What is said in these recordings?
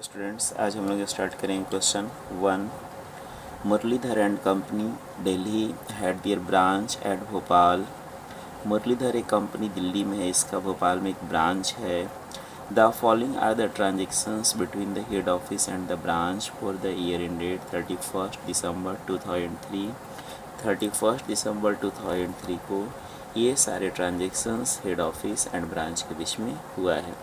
Hello students, आज हम लोग स्टार्ट करेंगे question 1। Muralidhar and company Delhi had their branch at Bhopal. Muralidhar एक कंपनी दिल्ली में है, इसका भोपाल में एक ब्रांच है। The following are the transactions between the head office and the branch for the year ended 31 दिसंबर 2003। 31 दिसंबर 2003 को ये सारे transactions head office and branch के बीच में हुआ है।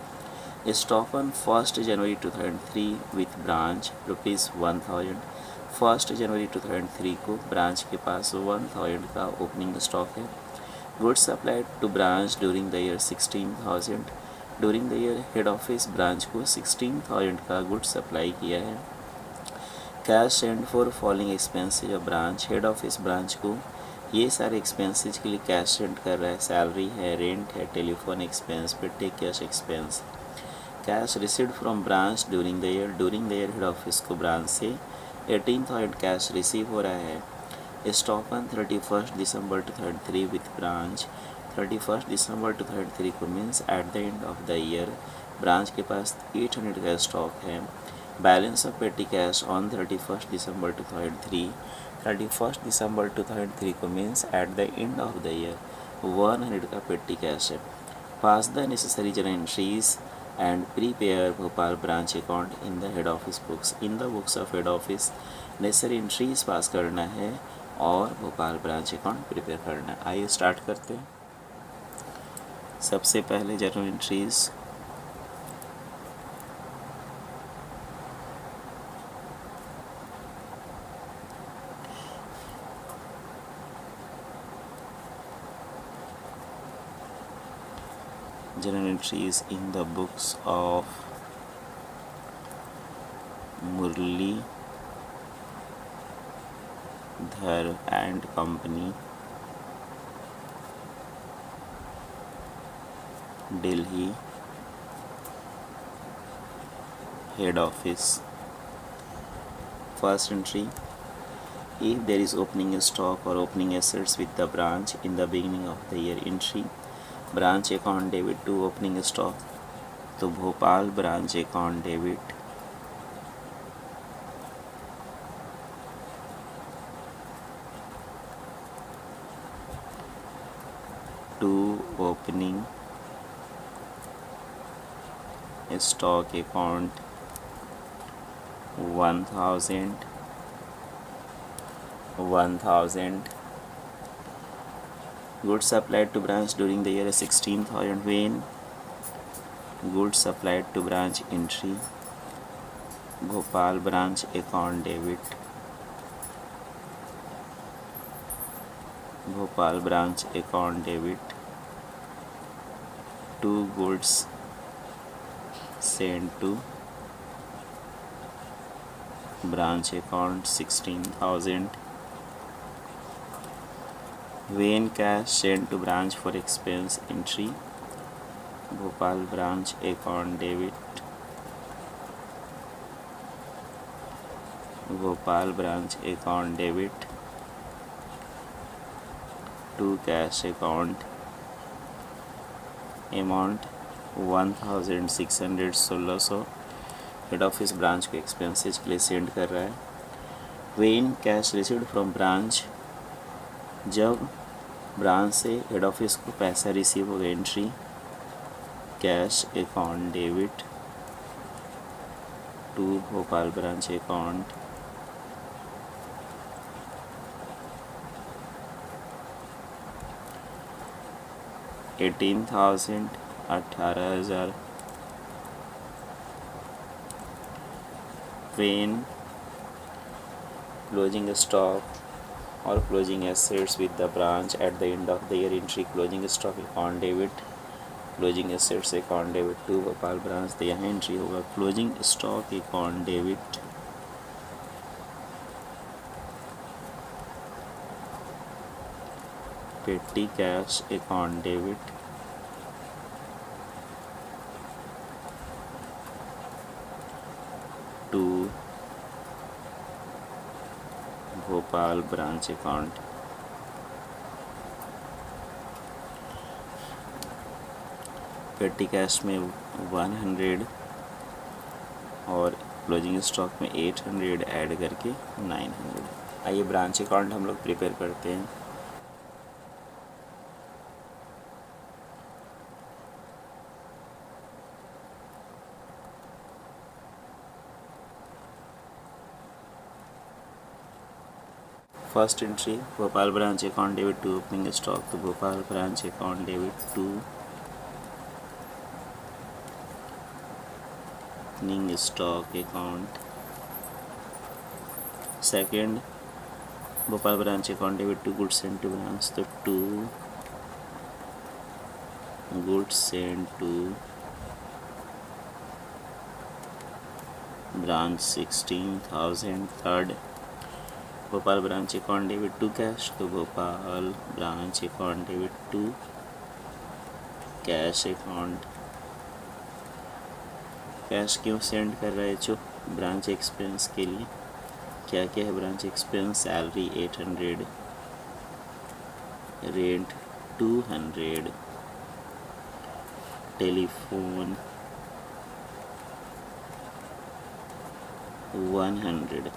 Stock on 1 January 2003 with branch ₹1000। 1 जनवरी 2003 को ब्रांच के पास 1000 का ओपनिंग स्टॉक है। Goods supplied to branch during the year 16000। During the year head office branch को 16000 का गुड्स सप्लाई किया है। Cash send for following expenses of branch. Head office branch को ये सारे एक्सपेंसेज के लिए कैश सेंड कर रहा है। सैलरी है, रेंट है, टेलीफोन एक्सपेंस, पेटी cash expense. Cash received from branch during the year head office को ब्रांच से 18000 कैश रिसीव हो रहा है। Stock on 31 December 2003 with branch. 31 दिसंबर 2003 को means at the end of the year branch के पास 800 का स्टॉक है। बैलेंस ऑफ पेटी कैश ऑन 31 दिसंबर 2003। 31 दिसंबर 2003 को means at the end of the year 100 का पेटी कैश है। Pass the necessary journal entries and prepare Bhopal branch account in the head office books. In the books of head office necessary entries pass करना है और Bhopal branch account prepare करना है। आइए start करते हैं। सबसे पहले journal entries. Journal entries in the books of Murli Dhar and Company, Delhi, head office. First entry: if there is opening stock or opening assets with the branch in the beginning of the year entry, branch account debit to opening stock, तो Bhopal branch account debit to opening stock account 1000। Goods supplied to branch during the year 16,000 when goods supplied to branch entry Bhopal branch account debit, Bhopal branch account debit to goods sent to branch account 16,000 when cash sent to branch for expense entry Bhopal branch account debit, Bhopal branch account debit to cash account amount 1600। 1600 head office branch को expenses के लिए send कर रहा है। when cash received from branch, जब branch से head office को पैसा रिसीव हो गया entry cash account debit to Bhopal branch account 18,000 18,000 when closing stock or closing assets with the branch at the end of the year entry closing stock account debit, closing assets account debit to Bhopal branch. तो यहाँ entry होगा closing stock account debit petty cash account debit to Bhopal branch account. पेटी cash में 100 और closing stock में 800 add करके 900। आइए branch account हम लोग प्रिपेयर करते हैं। First entry Bhopal branch account debit to opening stock, तो Bhopal branch account debit to opening stock account. Second Bhopal branch account debit to goods and to branch, तो to goods and to branch 16,000। Third Bhopal branch account debit to cash, तो Bhopal branch account debit to cash account. Cash क्यों send कर रहे हैं? जो branch expense के लिए क्या क्या है branch expense? Salary 800, rent 200, telephone 100,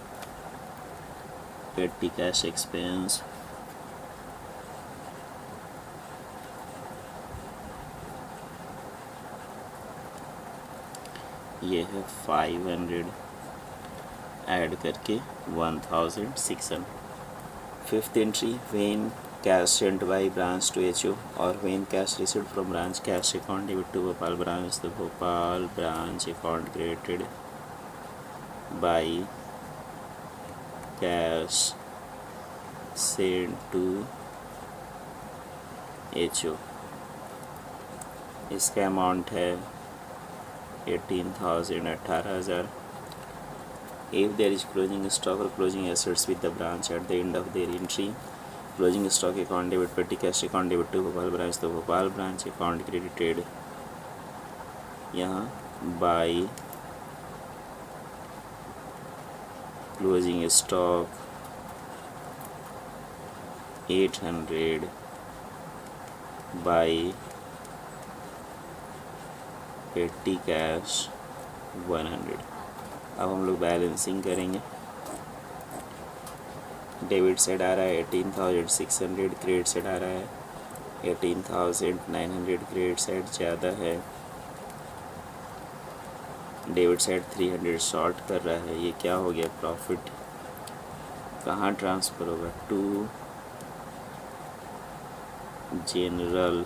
पेटी कैश एक्सपेंस ये है 500 ऐड करके 1600। Fifth entry when cash sent by branch to HO और when cash received from branch cash account debit to Bhopal branch, तो Bhopal branch account credited by cash sent to HO. इसका amount है 18,000 18,000। If there is closing stock or closing assets with the branch at the end of their entry, closing stock account debit petty cash account debit to Bhopal branch, तो Bhopal branch account credited यहाँ by closing stock 800 by petty cash 100। अब हम लोग balancing करेंगे। Debit side आ रहा है 18,600, credit side आ रहा है 18,900, क्रेडिट साइड ज़्यादा है, डेबिट साइड 300 शॉर्ट कर रहा है। ये क्या हो गया? प्रॉफिट कहाँ ट्रांसफ़र होगा? To general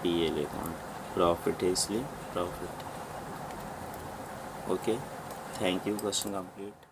PL account. Profit है इसलिए profit. Okay, thank you. Question complete.